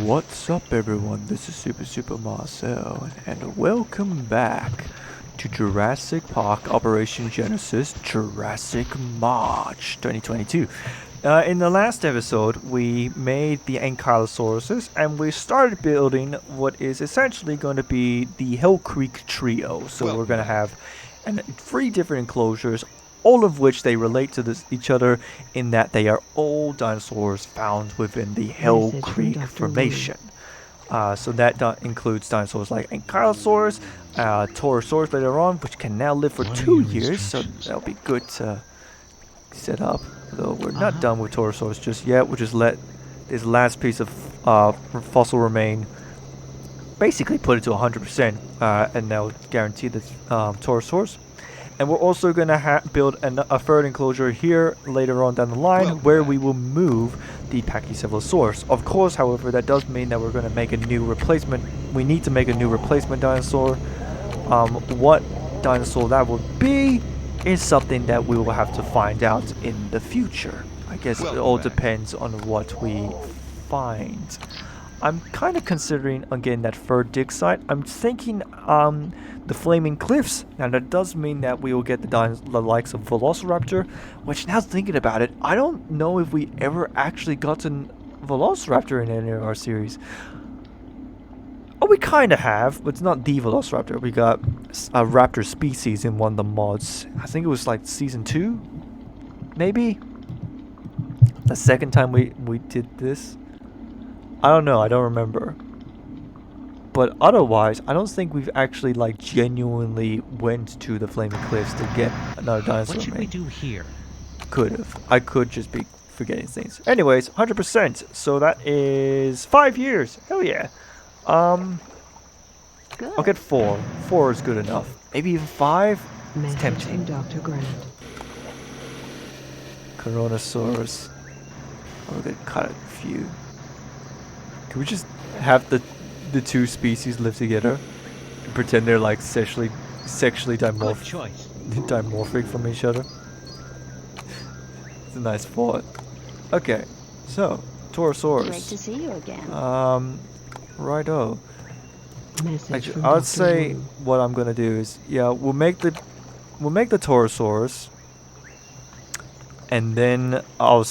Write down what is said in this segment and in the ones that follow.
What's up everyone, this is Super Marcel, and welcome back to Jurassic Park Operation Genesis Jurassic March 2022. In the last episode, we made the Ankylosauruses and we started building what is essentially going to be the Hell Creek Trio. So we're going to have 3 different enclosures, all of which they relate to each other in that they are all dinosaurs found within the Hell Creek Formation. So that includes dinosaurs like Ankylosaurus, Torosaurus later on, which can now live for 2 years, so that'll be good to set up. Though we're not done with Torosaurus just yet, we'll just let this last piece of fossil remain, basically put it to 100%, and that'll guarantee the Torosaurus. And we're also going to build a third enclosure here later on down the line where we will move the Pachycephalosaurus. Of course, however, that does mean that we're going to make a new replacement. We need to make a new replacement dinosaur. What dinosaur that would be is something that we will have to find out in the future. I guess it all depends on what we find. I'm kind of considering again that third dig site. I'm thinking the Flaming Cliffs. Now that does mean that we will get the likes of Velociraptor, which now thinking about it, I don't know if we ever actually got to Velociraptor in any of our series. Oh, we kind of have, but it's not the Velociraptor. We got a raptor species in one of the mods. I think it was like season 2, maybe? The second time we did this. I don't know, I don't remember. But otherwise, I don't think we've actually like genuinely went to the Flaming Cliffs to get another dinosaur. What should we do here? Could have. I could just be forgetting things. Anyways, 100%. So that is 5 years. Hell yeah. Good. I'll get 4. 4 is good enough. Maybe even 5? It's tempting. Dr. Grant. Coronasaurus. I'm gonna cut a few. Can we just have the 2 species live together and pretend they're like sexually dimorphic from each other? It's a nice thought. Okay, so Torosaurus. Great to see you again. Righto. Message I'd say what I'm gonna do is, yeah, we'll make the Torosaurus, and then I'll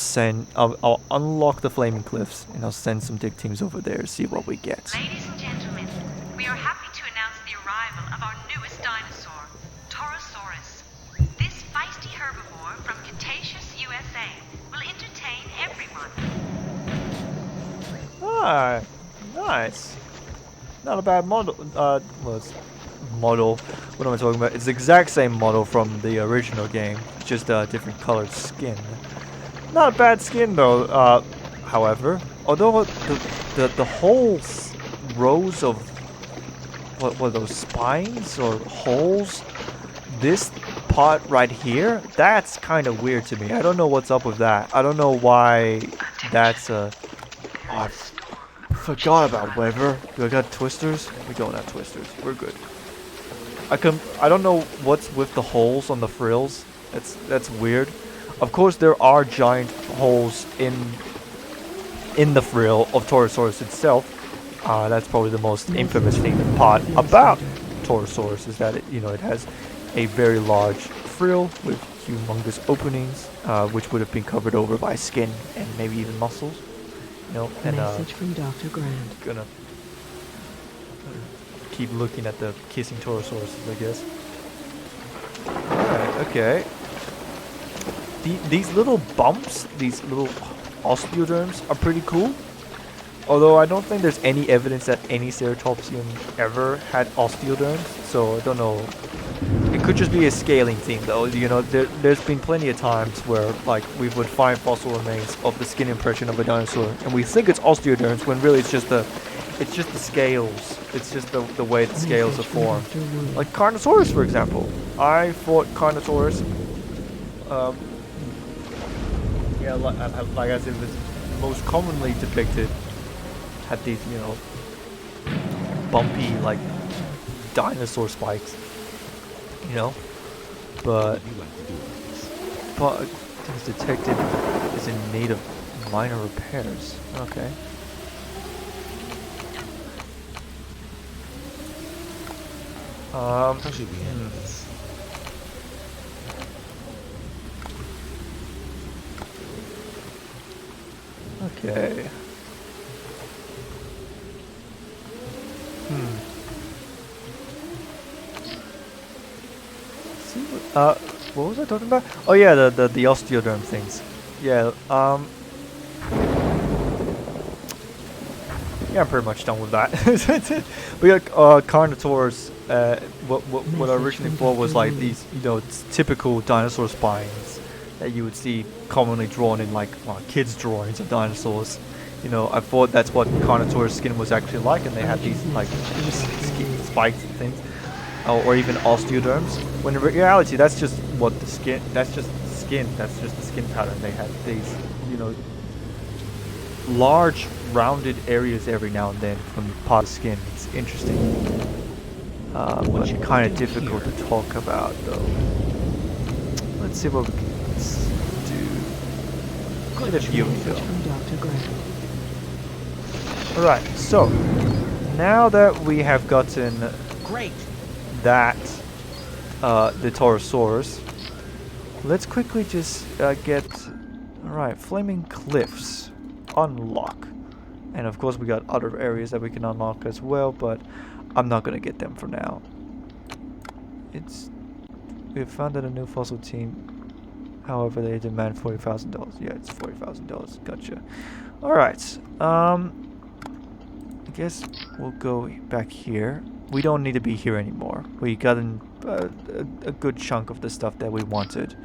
unlock the Flaming Cliffs, and I'll send some dig teams over there to see what we get. Ladies and gentlemen, we are happy to announce the arrival of our newest dinosaur, Torosaurus. This feisty herbivore from Cretaceous, USA, will entertain everyone. Ah, nice. Not a bad model. It's model. What am I talking about? It's the exact same model from the original game, just a different colored skin. Not a bad skin though. However, although the whole rows of what are those, spines or holes, this part right here, that's kind of weird to me. I don't know what's up with that. I don't know why that's a. Oh, I forgot about weather. Do I got twisters? We don't have twisters. We're good. I don't know what's with the holes on the frills. That's weird. Of course, there are giant holes in the frill of Torosaurus itself. That's probably the most infamous part about Torosaurus, is that it has a very large frill with humongous openings, which would have been covered over by skin and maybe even muscles. Message from Dr. Grant. Gonna keep looking at the kissing Torosauruses, I guess. Alright, okay. These little bumps, these little osteoderms are pretty cool. Although I don't think there's any evidence that any ceratopsian ever had osteoderms, so I don't know. It could just be a scaling thing though. There's been plenty of times where like we would find fossil remains of the skin impression of a dinosaur and we think it's osteoderms when really it's just the scales. It's just the way the scales are formed. Like Carnosaurus, for example. I thought Carnosaurus, like I said, was most commonly depicted, had these, bumpy, like, dinosaur spikes. But it was detected as in need of minor repairs. Okay. How should we handle this? Okay. See what was I talking about? Oh yeah, the osteoderm things. Yeah. Yeah, I'm pretty much done with that. We got carnivores. What I originally thought was like these, typical dinosaur spines that you would see commonly drawn in like kids' drawings of dinosaurs. I thought that's what carnivore skin was actually like, and they had these like spikes and things, or even osteoderms. When in reality, that's just what the skin. That's just skin. That's just the skin pattern. They had these, large rounded areas every now and then from part of the skin. It's interesting, but kind of difficult to talk about though. Let's see what we can do. Quite a few From Dr. Grant. Alright, so now that we have gotten that the Torosaurus, let's quickly just get alright, Flaming Cliffs. Unlock. And of course we got other areas that we can unlock as well, but I'm not gonna get them for now. We've founded a new fossil team. However, they demand $40,000. Yeah, it's $40,000. Gotcha. Alright. I guess we'll go back here. We don't need to be here anymore. We got a good chunk of the stuff that we wanted.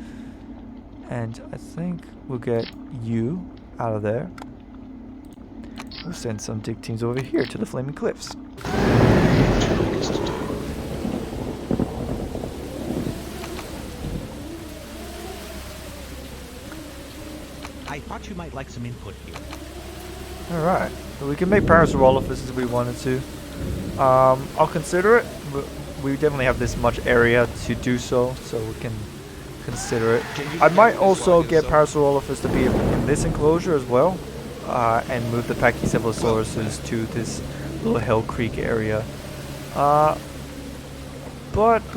And I think we'll get you out of there. We'll send some dig teams over here to the Flaming Cliffs. I thought you might like some input here. Alright, so we can make Parasaurolophus if we wanted to. I'll consider it. We definitely have this much area to do so we can consider it. I might also get Parasaurolophus to be in this enclosure as well. And move the Pachycephalosauruses to this little Hell Creek area. But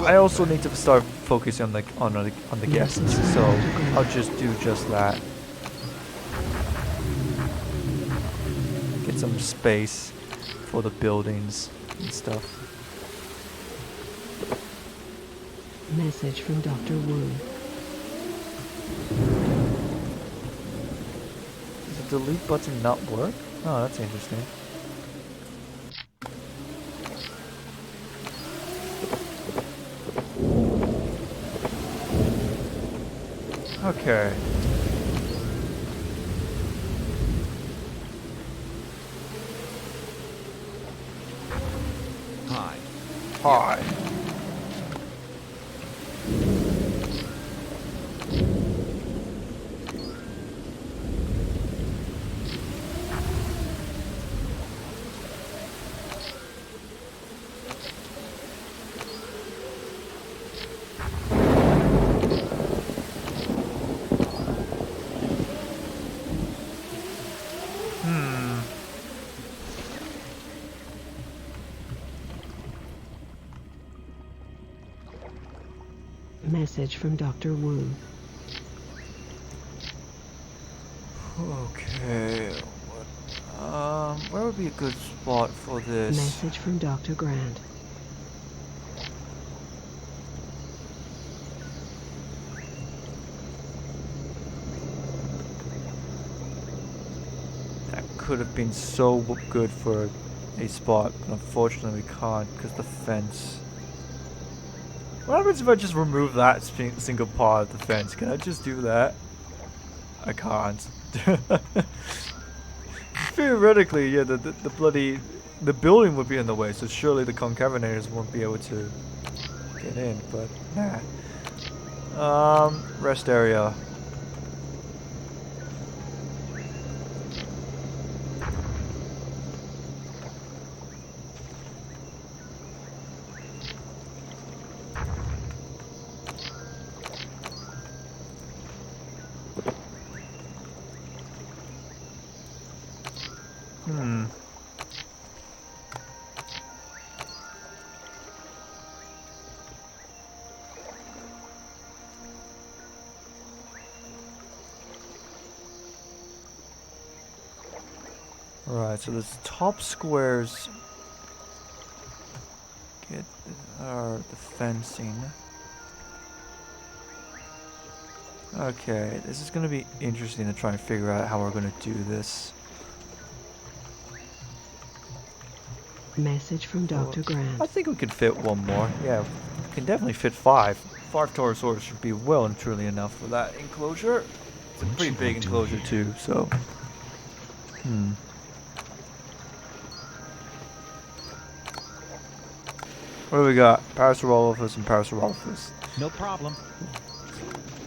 I also need to start focusing on the guests, so I'll just do just that. Get some space for the buildings and stuff. Message from Dr. Wu. Does the delete button not work? Oh, that's interesting. Okay. Hi. Hi. Message from Dr. Wu. Okay. Where would be a good spot for this? Message from Dr. Grant. That could have been so good for a spot, but unfortunately we can't because the fence. What happens if I just remove that single part of the fence? Can I just do that? I can't. Theoretically, yeah, the bloody building would be in the way, so surely the concavenators won't be able to get in. But nah. Rest area. Right, so the top squares get are the fencing. Okay, this is gonna be interesting to try and figure out how we're gonna do this. Message from Dr. Grant. I think we can fit one more. Yeah, we can definitely fit 5. 5 Taurosaurus should be well and truly enough for that enclosure. It's a What pretty you big gonna do enclosure here? too, so. What do we got? Parasaurolophus and Parasaurolophus. No problem.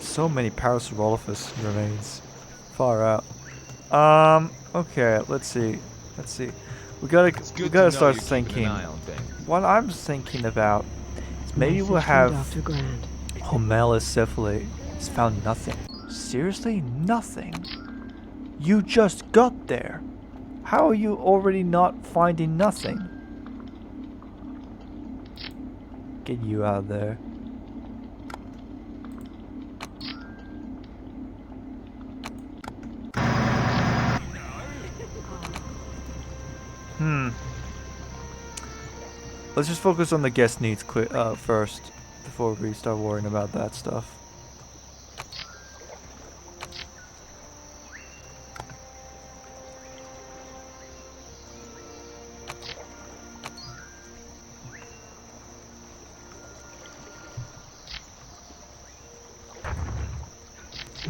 So many Parasaurolophus remains. Far out. Okay, let's see. We gotta It's good start to know you're keeping thinking. an eye on things. What I'm thinking about is maybe Message we'll from have Dr. Grant. Homalocephale. It's found nothing. Seriously? Nothing? You just got there. How are you already not finding nothing? Get you out of there. Let's just focus on the guest needs first before we start worrying about that stuff.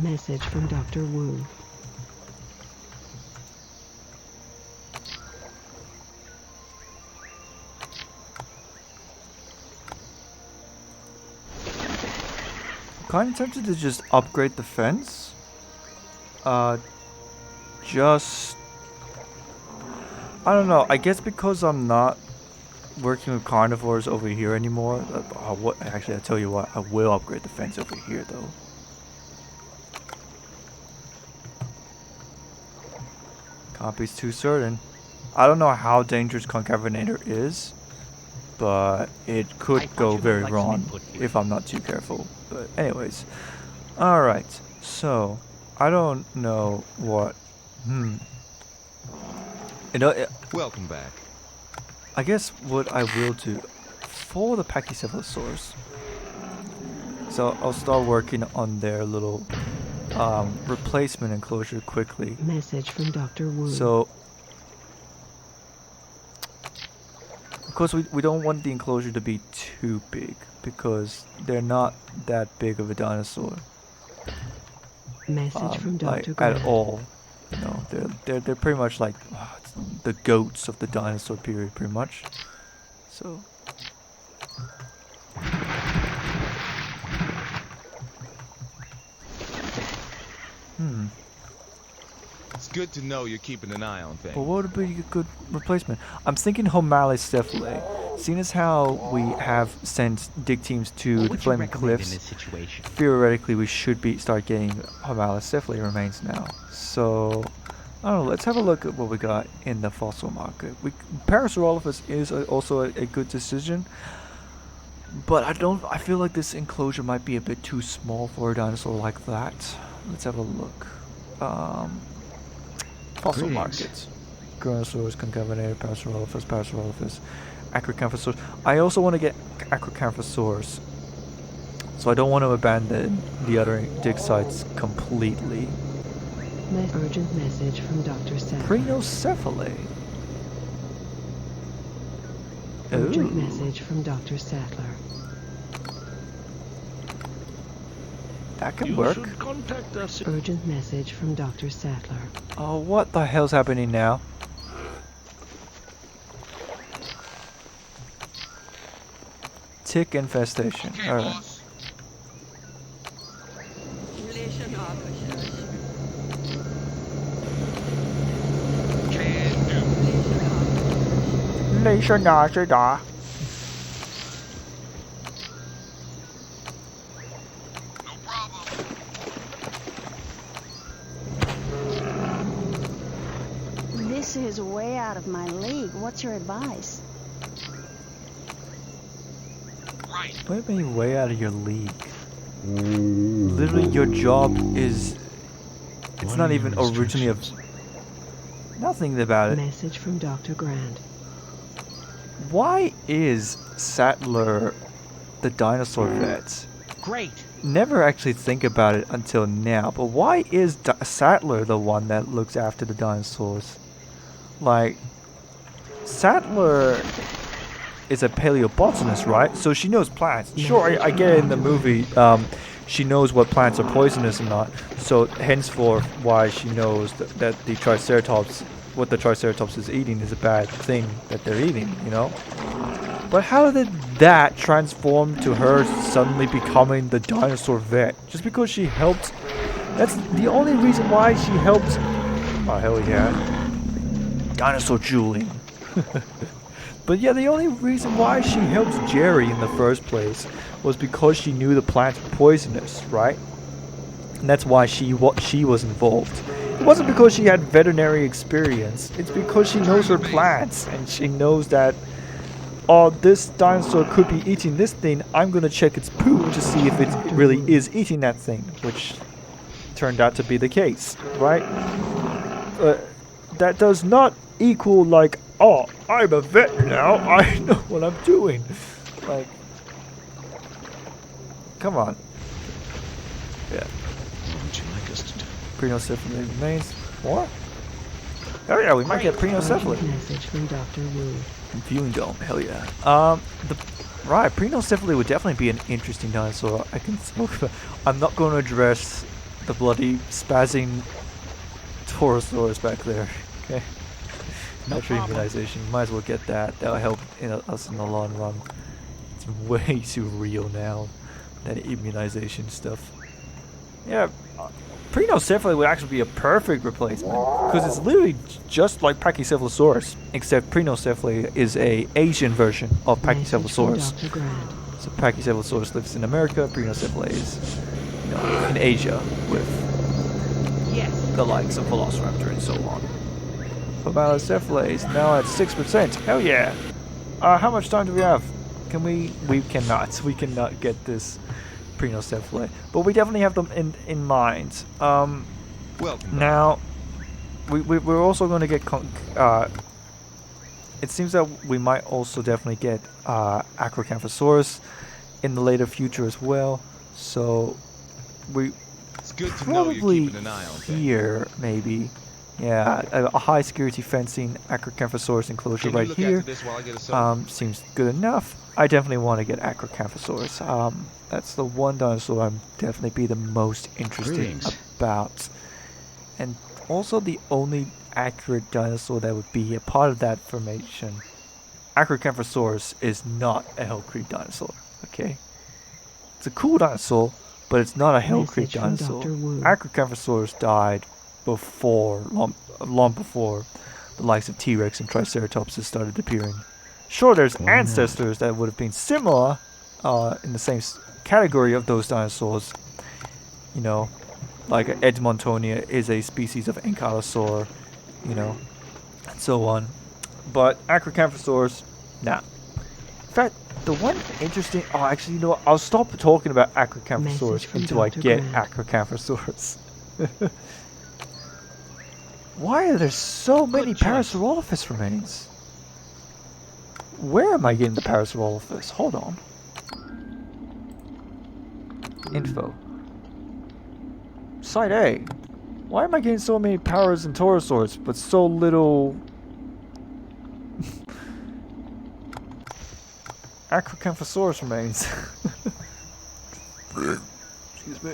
Message from Dr. Wu. Kind of tempted to just upgrade the fence. Just I don't know. I guess because I'm not working with carnivores over here anymore. Actually, I tell you what. I will upgrade the fence over here though. Can't be too certain. I don't know how dangerous Concavenator is, but it I could thought go you might very like some wrong input here. if I'm not too careful. But anyways, all right. So I don't know what. You know, Welcome back. I guess what I will do for the Pachycephalosaurus. So I'll start working on their little replacement enclosure quickly. Message from Dr. Wu. So, of course, we don't want the enclosure to be too big because they're not that big of a dinosaur. Message from Like Dr. Grant. at all. No, they're pretty much like the goats of the dinosaur period, pretty much. So. It's good to know you're keeping an eye on things. But what would be a good replacement? I'm thinking Homalocephale. Seeing as how we have sent dig teams to What the would you Flaming recommend in Cliffs, this situation? theoretically we should start getting Homalocephale remains now. So I don't know. Let's have a look at what we got in the fossil market. Parasaurolophus is also a good decision, but I feel like this enclosure might be a bit too small for a dinosaur like that. Let's have a look. Fossil Greetings. markets. Tyrannosaurus, Concavenator, Parasaurolophus, Acrocanthosaurus. I also want to get Acrocanthosaurus, so I don't want to abandon the other dig sites completely. Urgent message from Dr. Seth. Crinocephale. Urgent Ooh. message from Dr. Sattler. That can work. Contact us. Urgent message from Dr. Sattler. Oh, what the hell's happening now? Tick infestation. Okay, Alright. boss. Can do. No problem. This is way out of my league. What's your advice? Right. What do you mean way out of your league? Literally, your job is... It's What not are even your originally a... restrictions? Nothing about it. Message from Dr. Grant. Why is Sattler the dinosaur vet? Great. Never actually think about it until now, but why is Sattler the one that looks after the dinosaurs? Like, Sattler is a paleobotanist, right? So she knows plants. Sure, I get it in the movie. She knows what plants are poisonous and not. So henceforth, why she knows that the Triceratops, what the Triceratops is eating, is a bad thing that they're eating. You know. But how did that transform to her suddenly becoming the dinosaur vet? Just because she helped? That's the only reason why she helped. Oh hell yeah! Dinosaur dueling. But yeah, the only reason why she helped Jerry in the first place was because she knew the plants were poisonous, right? And that's why she was involved. It wasn't because she had veterinary experience. It's because she knows her plants and she knows that, oh, this dinosaur could be eating this thing. I'm gonna check its poo to see if it really is eating that thing, which turned out to be the case, right? That does not equal like, oh, I'm a vet now. I know what I'm doing. Like, come on. Yeah. What would you like us to do? Prenocephaly remains. What? Oh yeah, we might get prenocephaly. Urgent message from Dr. Wu. Viewing dome, hell yeah. Right, prenocephaly would definitely be an interesting dinosaur I can talk about. I'm not going to address the bloody spazzing Torosaurus back there. Okay. Natural immunization. Might as well get that. That'll help us in the long run. It's way too real now. That immunization stuff. Yeah, Prenocephaly would actually be a perfect replacement because it's literally just like Pachycephalosaurus, except Prenocephaly is a Asian version of Pachycephalosaurus. So Pachycephalosaurus lives in America. Prenocephaly is, in Asia with the likes of Velociraptor and so on. Formallocephaly is now at 6%. Hell yeah! How much time do we have? Can we? We cannot. We cannot get this Prenocephaly, but we definitely have them in mind. Now, we're also going to get. It seems that we might also definitely get Acrocanthosaurus in the later future as well. So we It's good to know you're probably keeping an eye on things. here maybe. Yeah, a high security fencing Acrocanthosaurus enclosure Can you right look here. after this while I get a soda? Seems good enough. I definitely want to get Acrocanthosaurus. That's the one dinosaur I'm definitely be the most interested Greetings. about. And also the only accurate dinosaur that would be a part of that formation. Acrocanthosaurus is not a Hell Creek dinosaur, okay? It's a cool dinosaur, but it's not a Hell Creek Message from dinosaur. Dr. Wu. Acrocanthosaurus died before, long before the likes of T-Rex and Triceratops started appearing. Sure, there's ancestors that would have been similar in the same category of those dinosaurs. You know, like Edmontonia is a species of Ankylosaur, and so on. But Acrocanthosaurus, nah. In fact, the one interesting... Oh, actually, you know what? I'll stop talking about Message Acrocanthosaurus from until I Dr. get Grant. Acrocanthosaurus. Why are there so many Parasaurolophus remains? Where am I getting the Parasaurolophus? Hold on. Info. Site A. Why am I getting so many Paras and Torosaurs, but so little... Acrocanthosaurus remains? Excuse me.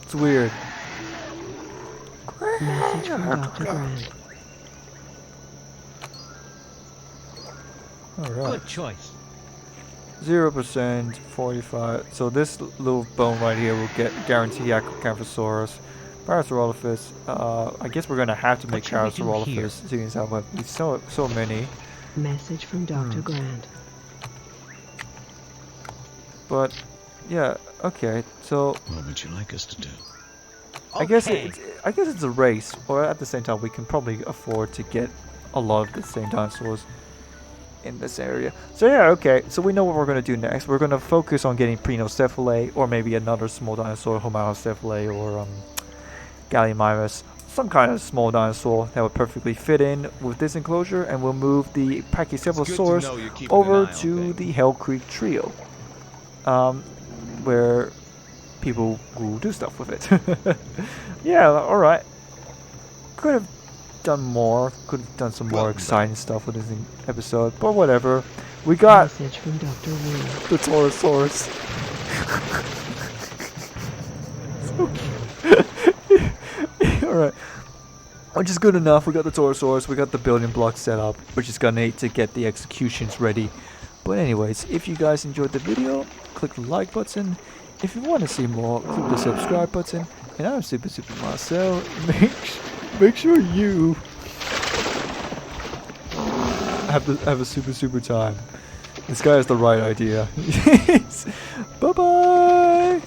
It's weird. Message from Dr. Grant. Alright. Good choice. 0%, 45. So this little bone right here will guarantee Acrocanthosaurus. Parasaurolophus. I guess we're gonna have to make What shall we do here? Parasaurolophus, seeing as how we've so many. Message from Dr. Grant. But yeah, okay. So What would you like us to do? I guess Okay. it's a race, or at the same time we can probably afford to get a lot of the same dinosaurs in this area. So yeah, okay. So we know what we're gonna do next. We're gonna focus on getting Prenocephaly, or maybe another small dinosaur, Homalocephalae or Gallimimus. some kind of small dinosaur that would perfectly fit in with this enclosure, and we'll move the Pachycephalosaurus know you're keeping over an eye on to things. the Hell Creek Trio, where people will do stuff with it. Yeah, alright. Could have done more, could have done some more exciting stuff with this episode, but whatever. We got Message from Dr. Wu. the Torosaurus. Alright. Which is good enough. We got the Torosaurus, we got the building blocks set up. We're just gonna need to get the executions ready. But anyways, if you guys enjoyed the video, click the like button. If you want to see more, click the subscribe button. And I'm Super Marcel. Make sure you have a super time. This guy has the right idea. Bye bye.